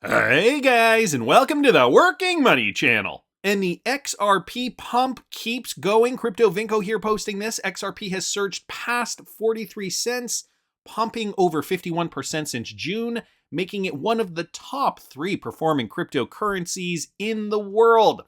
Hey guys, and welcome to the Working Money channel. And the XRP pump keeps going. Crypto Vinco here posting this. XRP has surged past 43 cents, pumping over 51% since June, making it one of the top 3 performing cryptocurrencies in the world.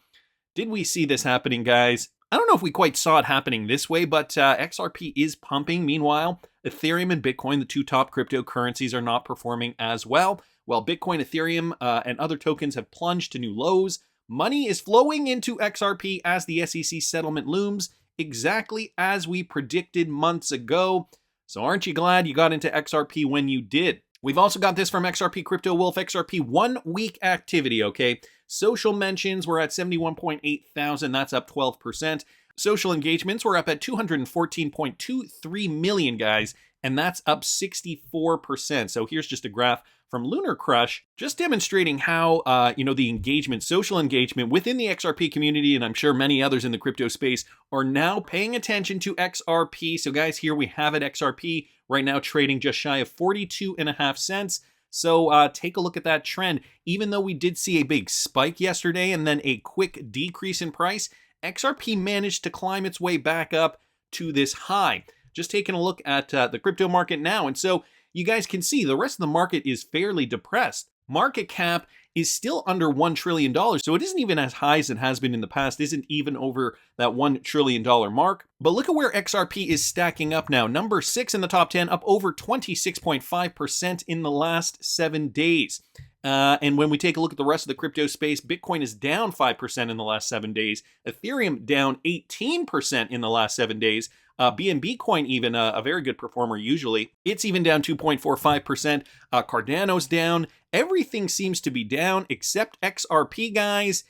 Did we see this happening, guys? I don't know if we quite saw it happening this way, but XRP is pumping. Meanwhile, Ethereum and Bitcoin, the 2 top cryptocurrencies, are not performing as well. While Bitcoin, Ethereum, and other tokens have plunged to new lows, money is flowing into XRP as the SEC settlement looms, exactly as we predicted months ago. So aren't you glad you got into XRP when you did? We've also got this from XRP Crypto Wolf, XRP 1 week activity, okay? Social mentions were at 71.8 thousand, that's up 12%. Social engagements were up at 214.23 million, guys, and that's up 64%. So here's just a graph from Lunar Crush, just demonstrating how, the engagement, social engagement within the XRP community, and I'm sure many others in the crypto space, are now paying attention to XRP. So guys, here we have it, XRP right now trading just shy of 42.5 cents. So take a look at that trend. Even though we did see a big spike yesterday and then a quick decrease in price, XRP managed to climb its way back up to this high. Just taking a look at the crypto market now. And so you guys can see the rest of the market is fairly depressed. Market cap is still under $1 trillion. So it isn't even as high as it has been in the past, isn't even over that $1 trillion mark. But look at where XRP is stacking up now. Number 6 in the top 10, up over 26.5% in the last 7 days. And when we take a look at the rest of the crypto space, Bitcoin is down 5% in the last 7 days. Ethereum down 18% in the last 7 days. BNB coin, even a very good performer usually, it's even down 2.45%. Cardano's down. Everything seems to be down except XRP, guys,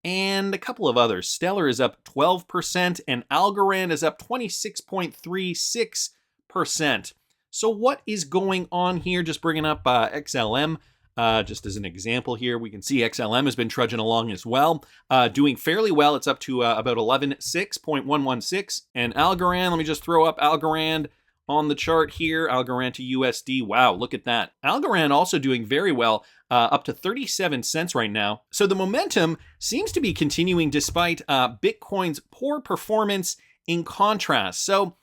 and a couple of others. Stellar is up 12%, and Algorand is up 26.36%. So what is going on here? Just bringing up XLM. Just as an example here, we can see XLM has been trudging along as well, doing fairly well. It's up to about 11.6.116. And Algorand, let me just throw up Algorand on the chart here. Algorand to USD. Wow, look at that. Algorand also doing very well, up to 37 cents right now. So the momentum seems to be continuing despite Bitcoin's poor performance in contrast. So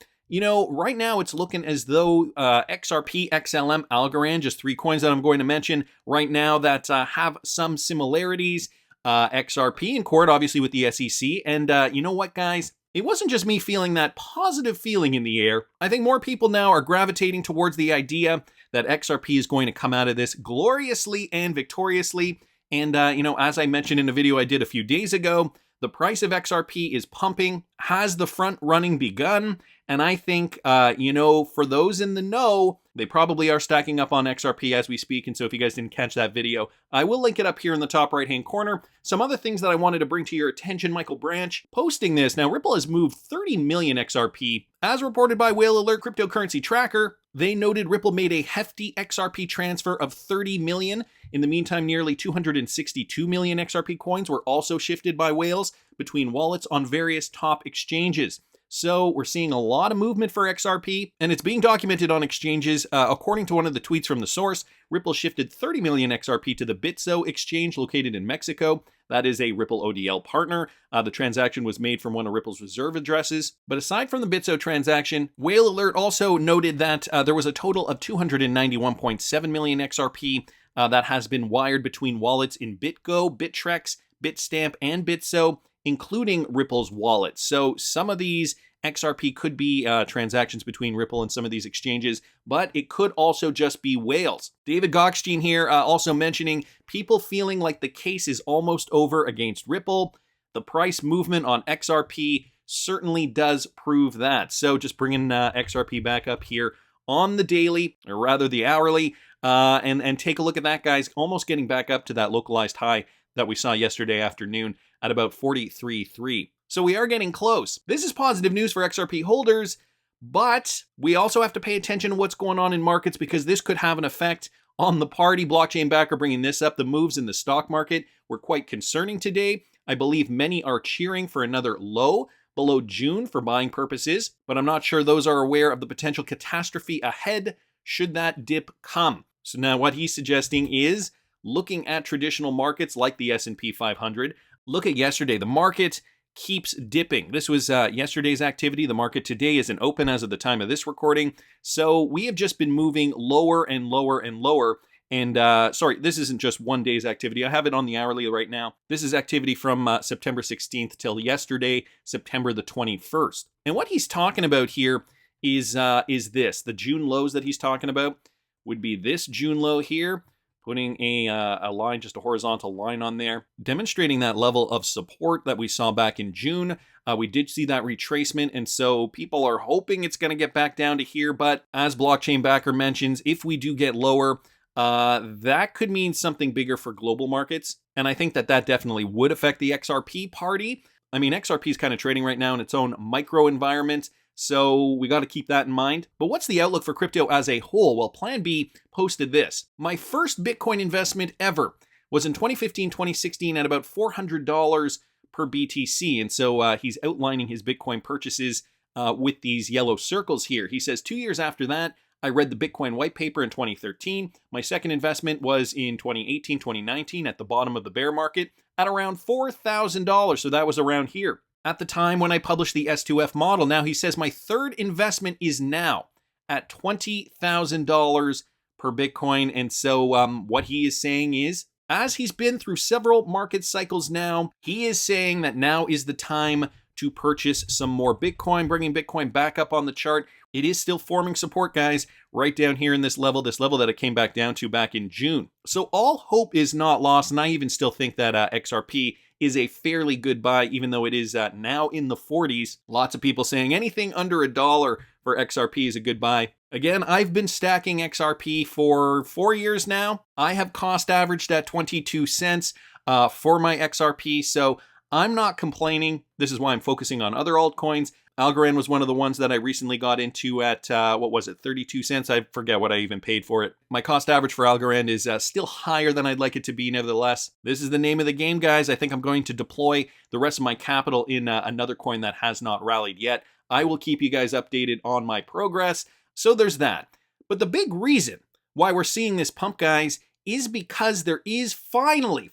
right now it's looking as though XRP, XLM, Algorand, just 3 coins that I'm going to mention right now that have some similarities. XRP in court, obviously, with the SEC. And you know what, guys? It wasn't just me feeling that positive feeling in the air. I think more people now are gravitating towards the idea that XRP is going to come out of this gloriously and victoriously. And, as I mentioned in a video I did a few days ago, the price of XRP is pumping. Has the front running begun? And I think, for those in the know, they probably are stacking up on XRP as we speak. And so if you guys didn't catch that video, I will link it up here in the top right-hand corner. Some other things that I wanted to bring to your attention, Michael Branch posting this. Now, Ripple has moved 30 million XRP. As reported by Whale Alert Cryptocurrency Tracker, they noted Ripple made a hefty XRP transfer of 30 million. In the meantime, nearly 262 million XRP coins were also shifted by whales between wallets on various top exchanges. So we're seeing a lot of movement for XRP, and it's being documented on exchanges. According to one of the tweets from the source, Ripple shifted 30 million XRP to the BITRUE exchange located in Mexico. That is a Ripple ODL partner. The transaction was made from one of Ripple's reserve addresses. But aside from the BITRUE transaction, Whale Alert also noted that there was a total of 291.7 million XRP that has been wired between wallets in BitGo, Bittrex, Bitstamp, and BITRUE, including Ripple's wallet. So some of these XRP could be transactions between Ripple and some of these exchanges, but it could also just be whales. David Gokhshtein here also mentioning people feeling like the case is almost over against Ripple. The price movement on XRP certainly does prove that. So just bringing XRP back up here on the daily, or rather the hourly, and take a look at that, guys, almost getting back up to that localized high that we saw yesterday afternoon at about 43.3. So we are getting close. This is positive news for XRP holders, but we also have to pay attention to what's going on in markets because this could have an effect on the party. Blockchain Backer bringing this up. The moves in the stock market were quite concerning today. I believe many are cheering for another low below June for buying purposes, but I'm not sure those are aware of the potential catastrophe ahead should that dip come. So now what he's suggesting is looking at traditional markets like the S&P 500. Look at yesterday. The market keeps dipping. This was yesterday's activity. The market today isn't open as of the time of this recording. So we have just been moving lower and lower and lower. And sorry, this isn't just one day's activity. I have it on the hourly right now. This is activity from September 16th till yesterday, September the 21st. And what he's talking about here is this. The June lows that he's talking about would be this June low here, putting a line, just a horizontal line on there, demonstrating that level of support that we saw back in June. We did see that retracement, and so people are hoping it's going to get back down to here. But as Blockchain Backer mentions, if we do get lower, that could mean something bigger for global markets. And I think that definitely would affect the XRP party. I mean, XRP is kind of trading right now in its own micro environment, so we got to keep that in mind. But what's the outlook for crypto as a whole? Well, Plan B posted this. My first Bitcoin investment ever was in 2015, 2016 at about $400 per BTC. And so he's outlining his Bitcoin purchases with these yellow circles here. He says 2 years after that, I read the Bitcoin white paper in 2013. My second investment was in 2018, 2019 at the bottom of the bear market at around $4,000. So that was around here at the time when I published the S2F model. Now he says my third investment is now at $20,000 per Bitcoin. And so what he is saying is, as he's been through several market cycles now, he is saying that now is the time to purchase some more Bitcoin, bringing Bitcoin back up on the chart. It is still forming support, guys, right down here in this level that it came back down to back in June. So all hope is not lost, and I even still think that XRP is a fairly good buy, even though it is now in the 40s. Lots of people saying anything under $1 for XRP is a good buy. Again, I've been stacking XRP for 4 years now. I have cost averaged at 22 cents for my XRP, so I'm not complaining. This is why I'm focusing on other altcoins. Algorand was one of the ones that I recently got into at, 32 cents? I forget what I even paid for it. My cost average for Algorand is still higher than I'd like it to be, nevertheless. This is the name of the game, guys. I think I'm going to deploy the rest of my capital in another coin that has not rallied yet. I will keep you guys updated on my progress. So there's that. But the big reason why we're seeing this pump, guys, is because there is finally,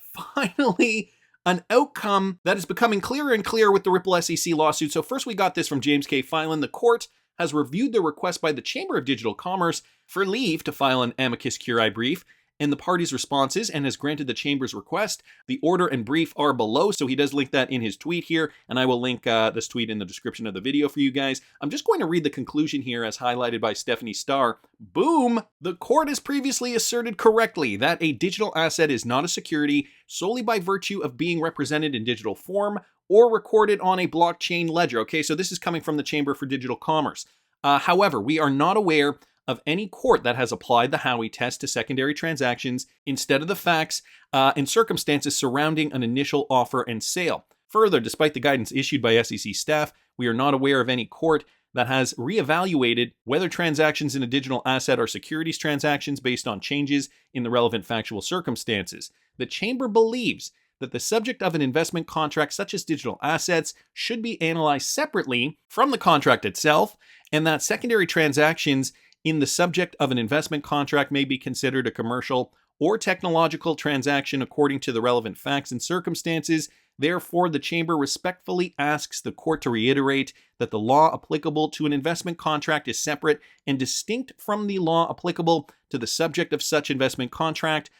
an outcome that is becoming clearer and clearer with the Ripple SEC lawsuit. So first we got this from James K. Filan. The court has reviewed the request by the Chamber of Digital Commerce for leave to file an amicus curiae brief and the parties' responses and has granted the Chamber's request. The order and brief are below, so he does link that in his tweet here, and I will link this tweet in the description of the video for you guys. I'm just going to read the conclusion here as highlighted by Stephanie Starr. Boom! The court has previously asserted correctly that a digital asset is not a security solely by virtue of being represented in digital form or recorded on a blockchain ledger. Okay, so this is coming from the Chamber for Digital Commerce. However, we are not aware of any court that has applied the Howey test to secondary transactions instead of the facts and circumstances surrounding an initial offer and sale. Further, despite the guidance issued by SEC staff, we are not aware of any court that has reevaluated whether transactions in a digital asset are securities transactions based on changes in the relevant factual circumstances. The Chamber believes that the subject of an investment contract such as digital assets should be analyzed separately from the contract itself, and that secondary transactions in the subject of an investment contract may be considered a commercial or technological transaction according to the relevant facts and circumstances. Therefore, the Chamber respectfully asks the court to reiterate that the law applicable to an investment contract is separate and distinct from the law applicable to the subject of such investment contract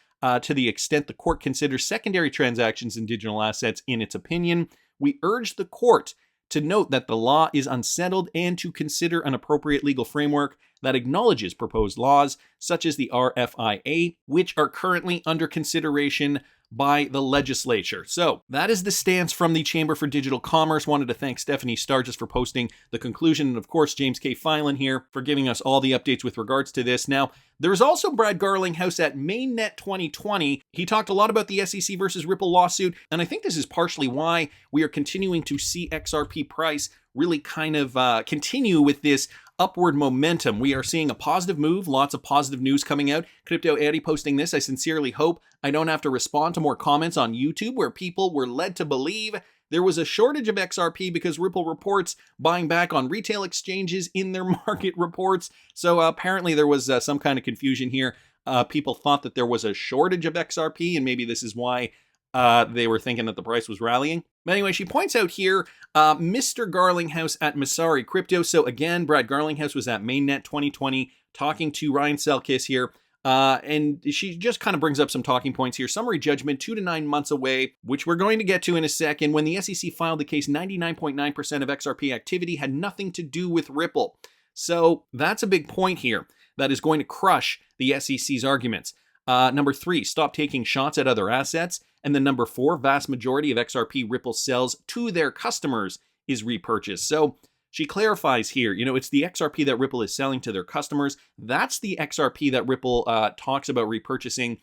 to the extent the court considers secondary transactions in digital assets in its opinion. We urge the court to note that the law is unsettled and to consider an appropriate legal framework that acknowledges proposed laws, such as the RFIA, which are currently under consideration by the legislature. So that is the stance from the Chamber for Digital Commerce. Wanted to thank Stephanie Starr just for posting the conclusion, and of course James K. Filan here for giving us all the updates with regards to this. Now, there's also Brad Garlinghouse at Mainnet 2020. He talked a lot about the SEC versus Ripple lawsuit, and I think this is partially why we are continuing to see XRP price really kind of continue with this upward momentum. We are seeing a positive move, lots of positive news coming out. Crypto Eddie posting this. I sincerely hope I don't have to respond to more comments on YouTube where people were led to believe there was a shortage of XRP because Ripple reports buying back on retail exchanges in their market reports. So apparently there was some kind of confusion here. people thought that there was a shortage of XRP, and maybe this is why they were thinking that the price was rallying. But anyway, she points out here, Mr. Garlinghouse at Masari Crypto. So again, Brad Garlinghouse was at Mainnet 2020 talking to Ryan Selkis here. And she just kind of brings up some talking points here. Summary judgment, 2 to 9 months away, which we're going to get to in a second. When the SEC filed the case, 99.9% of XRP activity had nothing to do with Ripple. So that's a big point here that is going to crush the SEC's arguments. Number 3, stop taking shots at other assets. And then number 4, vast majority of XRP Ripple sells to their customers is repurchased. So she clarifies here, it's the XRP that Ripple is selling to their customers. That's the XRP that Ripple talks about repurchasing.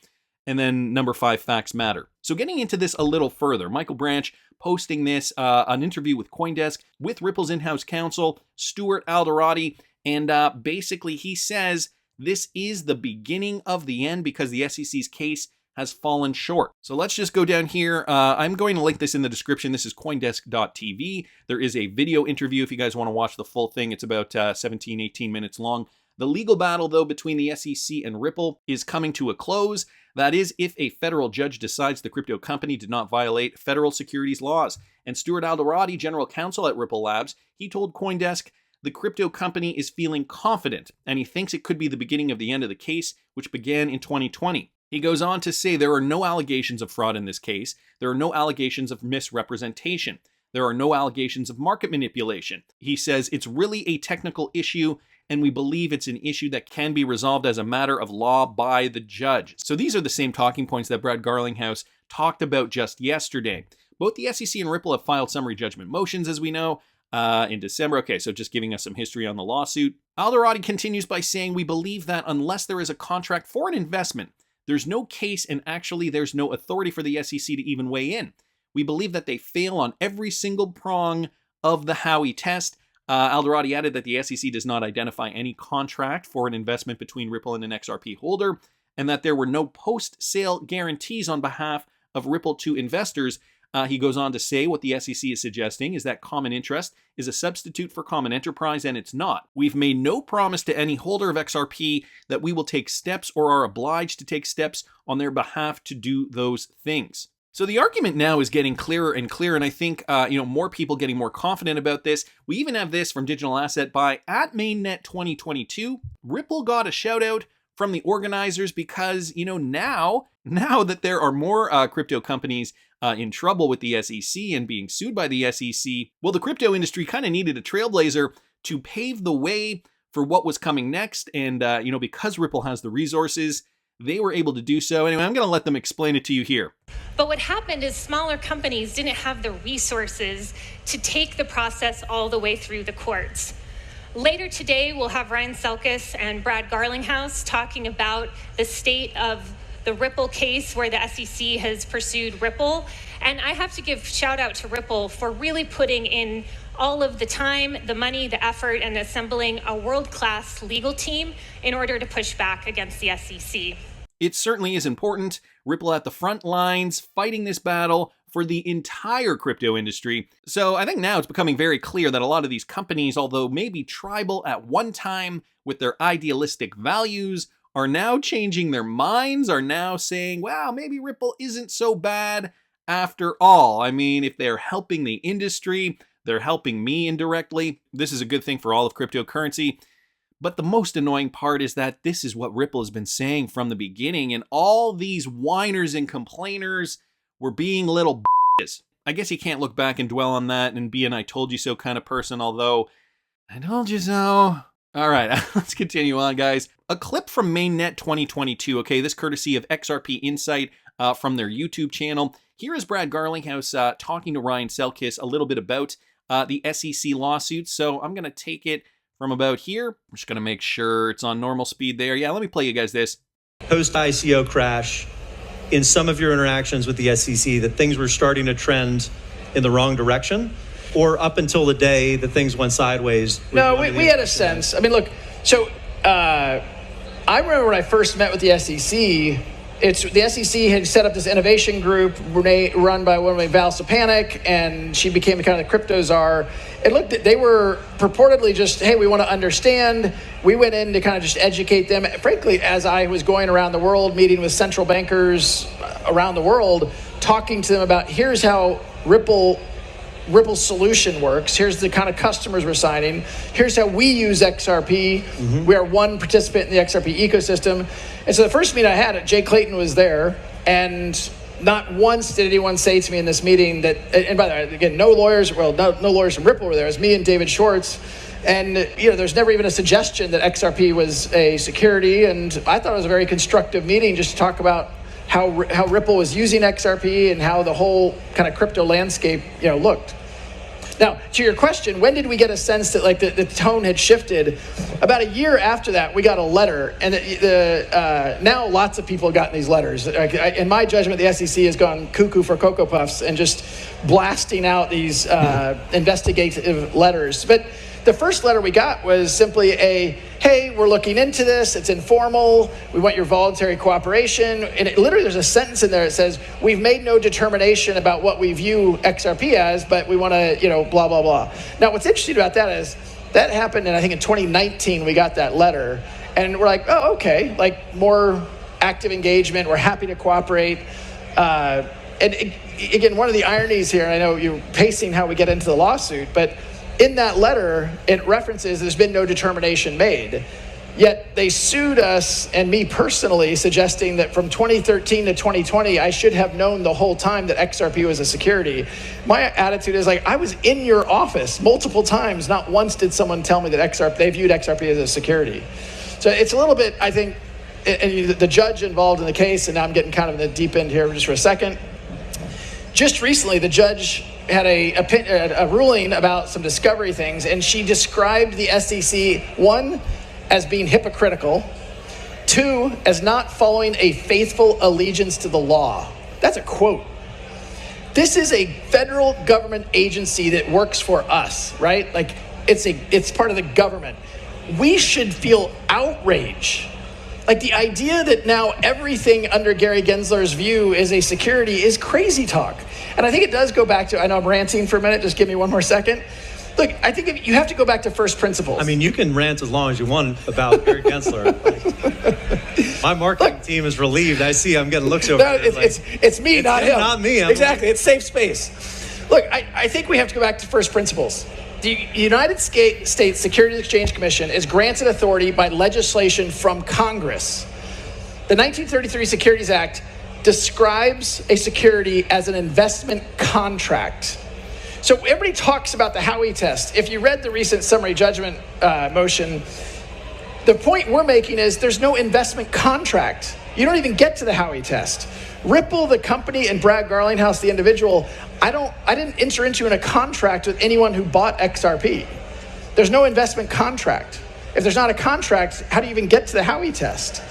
And then number 5, facts matter. So getting into this a little further, Michael Branch posting this, an interview with CoinDesk with Ripple's in-house counsel, Stuart Alderati. And basically he says this is the beginning of the end because the SEC's case has fallen short. So let's just go down here. I'm going to link this in the description. This is coindesk.tv. There is a video interview if you guys want to watch the full thing. It's about 17, 18 minutes long. The legal battle, though, between the SEC and Ripple is coming to a close. That is, if a federal judge decides the crypto company did not violate federal securities laws. And Stuart Alderati, general counsel at Ripple Labs, he told CoinDesk the crypto company is feeling confident, and he thinks it could be the beginning of the end of the case, which began in 2020. He goes on to say there are no allegations of fraud in this case. There are no allegations of misrepresentation. There are no allegations of market manipulation. He says it's really a technical issue, and we believe it's an issue that can be resolved as a matter of law by the judge. So these are the same talking points that Brad Garlinghouse talked about just yesterday. Both the SEC and Ripple have filed summary judgment motions, as we know, in December. Okay, so just giving us some history on the lawsuit. Alderati continues by saying, we believe that unless there is a contract for an investment, there's no case, and actually there's no authority for the SEC to even weigh in. We believe that they fail on every single prong of the Howey test. Alderati added that the SEC does not identify any contract for an investment between Ripple and an XRP holder, and that there were no post-sale guarantees on behalf of Ripple to investors. He goes on to say what the SEC is suggesting is that common interest is a substitute for common enterprise, and it's not. We've made no promise to any holder of XRP that we will take steps or are obliged to take steps on their behalf to do those things. So the argument now is getting clearer and clearer, and I think more people getting more confident about this. We even have this from Digital Asset Buy at Mainnet 2022. Ripple got a shout out from the organizers because, now that there are more crypto companies in trouble with the SEC and being sued by the SEC, well, the crypto industry kind of needed a trailblazer to pave the way for what was coming next. And, because Ripple has the resources, they were able to do so. Anyway, I'm going to let them explain it to you here. But what happened is smaller companies didn't have the resources to take the process all the way through the courts. Later today, we'll have Ryan Selkis and Brad Garlinghouse talking about the state of the Ripple case where the SEC has pursued Ripple. And I have to give shout out to Ripple for really putting in all of the time, the money, the effort, and assembling a world-class legal team in order to push back against the SEC. It certainly is important. Ripple at the front lines, fighting this battle for the entire crypto industry. So I think now it's becoming very clear that a lot of these companies, although maybe tribal at one time with their idealistic values, are now changing their minds, are now saying, wow, maybe Ripple isn't so bad after all. I mean, if they're helping the industry, they're helping me indirectly. This is a good thing for all of cryptocurrency. But the most annoying part is that this is what Ripple has been saying from the beginning, and all these whiners and complainers were being little b****s. I guess you can't look back and dwell on that and be an I told you so kind of person, although I told you so. All right, let's continue on, guys. A clip from Mainnet 2022. Okay, this courtesy of XRP Insight from their YouTube channel. Here is Brad Garlinghouse talking to Ryan Selkis a little bit about the SEC lawsuits. So I'm going to take it from about here. I'm just going to make sure it's on normal speed there. Yeah, let me play you guys this. Post-ICO crash, in some of your interactions with the SEC, that things were starting to trend in the wrong direction? Or up until the day that things went sideways? No, we had a sense. I mean, look, so I remember when I first met with the SEC, the SEC had set up this innovation group run by one of Val Sapanic, and she became kind of the crypto czar. They were purportedly just, hey, we want to understand. We went in to kind of just educate them. Frankly, as I was going around the world, meeting with central bankers around the world, talking to them about here's how Ripple's solution works. Here's the kind of customers we're signing. Here's how we use XRP. Mm-hmm. We are one participant in the XRP ecosystem. And so the first meeting I had, Jay Clayton was there, and not once did anyone say to me in this meeting that, and by the way, again, no lawyers from Ripple were there. It was me and David Schwartz. And there's never even a suggestion that XRP was a security. And I thought it was a very constructive meeting just to talk about how Ripple was using XRP and how the whole kind of crypto landscape, looked. Now, to your question, when did we get a sense that the tone had shifted? About a year after that, we got a letter, and now lots of people have gotten these letters. In my judgment, the SEC has gone cuckoo for Cocoa Puffs and just blasting out these investigative letters. But the first letter we got was simply hey, we're looking into this, it's informal, we want your voluntary cooperation. And literally there's a sentence in there that says, we've made no determination about what we view XRP as, but we want to, blah, blah, blah. Now, what's interesting about that is, that happened, and I think in 2019, we got that letter. And we're like, oh, okay, more active engagement, we're happy to cooperate. Again, one of the ironies here, and I know you're pacing how we get into the lawsuit, but in that letter, it references there's been no determination made. Yet they sued us and me personally, suggesting that from 2013 to 2020, I should have known the whole time that XRP was a security. My attitude is I was in your office multiple times. Not once did someone tell me that they viewed XRP as a security. So it's a little bit, I think, and the judge involved in the case, and now I'm getting kind of in the deep end here just for a second. Just recently, the judge had a ruling about some discovery things, and she described the SEC, one, as being hypocritical, two, as not following a faithful allegiance to the law. That's a quote. This is a federal government agency that works for us, right? It's part of the government. We should feel outrage. The idea that now everything under Gary Gensler's view is a security is crazy talk. And I think it does go back to, I know I'm ranting for a minute, just give me one more second. Look, I think you have to go back to first principles. I mean, you can rant as long as you want about Gary Gensler. My marketing team is relieved. I see I'm getting looks over there. It's me, not him. Not me. Exactly, it's safe space. Look, I think we have to go back to first principles. The United States Securities and Exchange Commission is granted authority by legislation from Congress. The 1933 Securities Act describes a security as an investment contract. So everybody talks about the Howey test. If you read the recent summary judgment motion, the point we're making is there's no investment contract. You don't even get to the Howey test. Ripple, the company, and Brad Garlinghouse, the individual, I didn't enter into a contract with anyone who bought XRP. There's no investment contract. If there's not a contract, how do you even get to the Howey test?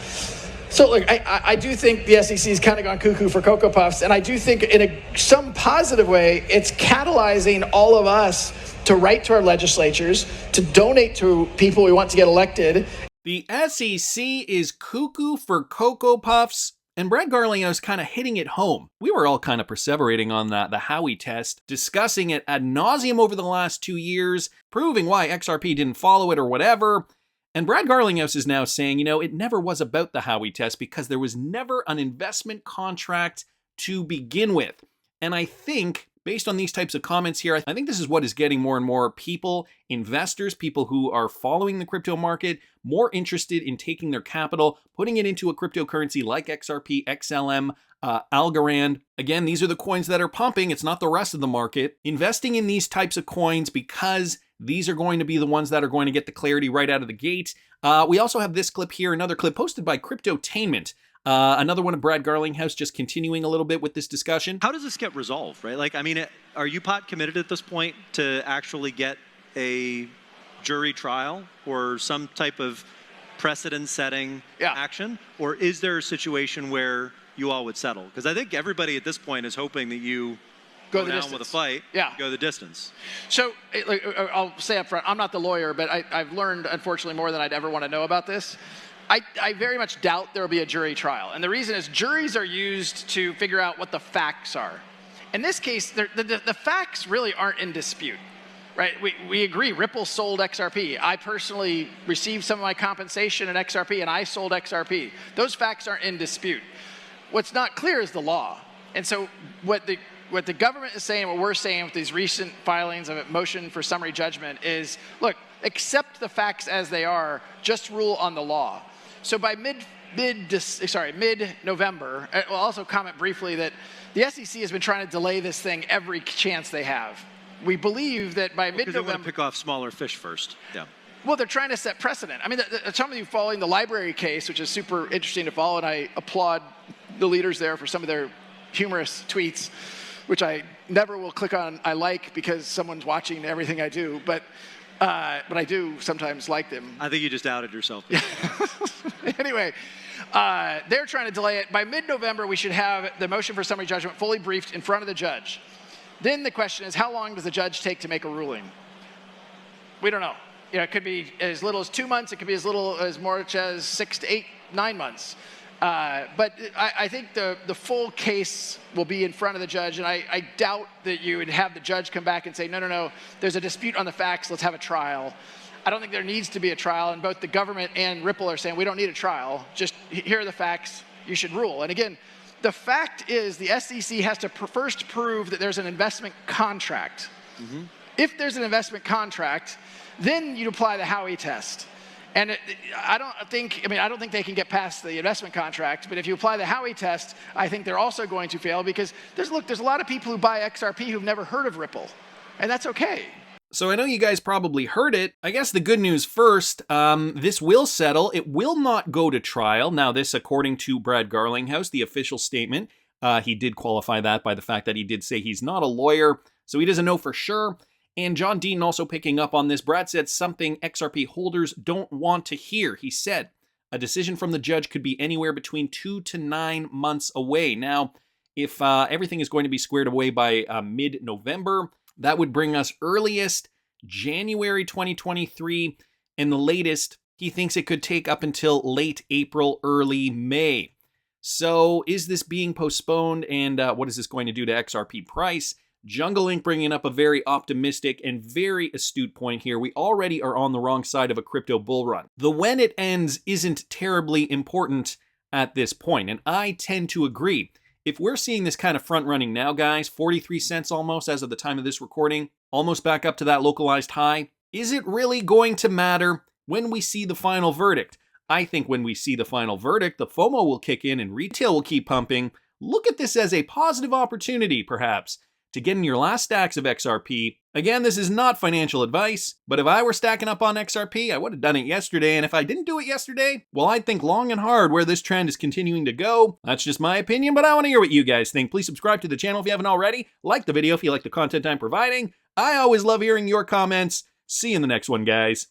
So look, I do think the SEC has kind of gone cuckoo for Cocoa Puffs, and I do think in some positive way, it's catalyzing all of us to write to our legislatures, to donate to people we want to get elected. The SEC is cuckoo for Cocoa Puffs, and Brad Garlinghouse kind of hitting it home. We were all kind of perseverating on the Howey test, discussing it ad nauseum over the last 2 years, proving why XRP didn't follow it or whatever. And Brad Garlinghouse is now saying, it never was about the Howey test because there was never an investment contract to begin with. And I think, based on these types of comments here, I think this is what is getting more and more people, investors, people who are following the crypto market, more interested in taking their capital, putting it into a cryptocurrency like XRP, XLM, Algorand. Again, these are the coins that are pumping. It's not the rest of the market. Investing in these types of coins because these are going to be the ones that are going to get the clarity right out of the gate. We also have this clip here, another clip posted by Cryptotainment. Another one of Brad Garlinghouse, just continuing a little bit with this discussion. How does this get resolved, right? Are you pot committed at this point to actually get a jury trial or some type of precedent-setting action? Or is there a situation where you all would settle? Because I think everybody at this point is hoping that you go down with a fight, go the distance. So I'll say up front, I'm not the lawyer, but I've learned, unfortunately, more than I'd ever want to know about this. I very much doubt there will be a jury trial. And the reason is juries are used to figure out what the facts are. In this case, the facts really aren't in dispute, right? We agree, Ripple sold XRP. I personally received some of my compensation in XRP, and I sold XRP. Those facts aren't in dispute. What's not clear is the law. And so what the government is saying, what we're saying with these recent filings of a motion for summary judgment is, look, accept the facts as they are, just rule on the law. So by mid-November, I'll also comment briefly that the SEC has been trying to delay this thing every chance they have. We believe that by mid-November... Because they want to pick off smaller fish first. Yeah. Well, they're trying to set precedent. I mean, some of you following the library case, which is super interesting to follow, and I applaud the leaders there for some of their humorous tweets, which I never will click on I like because someone's watching everything I do, but I do sometimes like them. I think you just outed yourself. Anyway, they're trying to delay it. By mid-November, we should have the motion for summary judgment fully briefed in front of the judge. Then the question is, how long does the judge take to make a ruling? We don't know. You know, it could be as little as 2 months. It could be as little as much as 6 to 8, 9 months. But I think the full case will be in front of the judge, and I doubt that you would have the judge come back and say, no, there's a dispute on the facts, let's have a trial. I don't think there needs to be a trial, and both the government and Ripple are saying we don't need a trial, just here are the facts, you should rule. And again, the fact is the SEC has to first prove that there's an investment contract. Mm-hmm. If there's an investment contract, then you'd apply the Howey test. And I don't think they can get past the investment contract, but if you apply the Howey test, I think they're also going to fail because there's a lot of people who buy XRP who've never heard of Ripple, and that's okay. So I know you guys probably heard it. I guess the good news first, this will settle. It will not go to trial. Now this, according to Brad Garlinghouse, the official statement, he did qualify that by the fact that he did say he's not a lawyer, so he doesn't know for sure. And John Dean also picking up on this. Brad said something XRP holders don't want to hear. He said, a decision from the judge could be anywhere between 2 to 9 months away. Now, if everything is going to be squared away by mid-November, that would bring us earliest January 2023, and the latest, he thinks it could take up until late April, early May. So is this being postponed, and what is this going to do to XRP price? Jungle Inc. bringing up a very optimistic and very astute point here. We already are on the wrong side of a crypto bull run. The when it ends isn't terribly important at this point, and I tend to agree. If we're seeing this kind of front running now, guys, 43 cents almost as of the time of this recording, almost back up to that localized high, is it really going to matter when we see the final verdict? I think when we see the final verdict, the FOMO will kick in and retail will keep pumping. Look at this as a positive opportunity, perhaps, to get in your last stacks of XRP. Again, this is not financial advice, but if I were stacking up on XRP, I would have done it yesterday, and if I didn't do it yesterday, well, I'd think long and hard where this trend is continuing to go. That's just my opinion, but I want to hear what you guys think. Please subscribe to the channel if you haven't already. Like the video if you like the content I'm providing. I always love hearing your comments. See you in the next one, guys.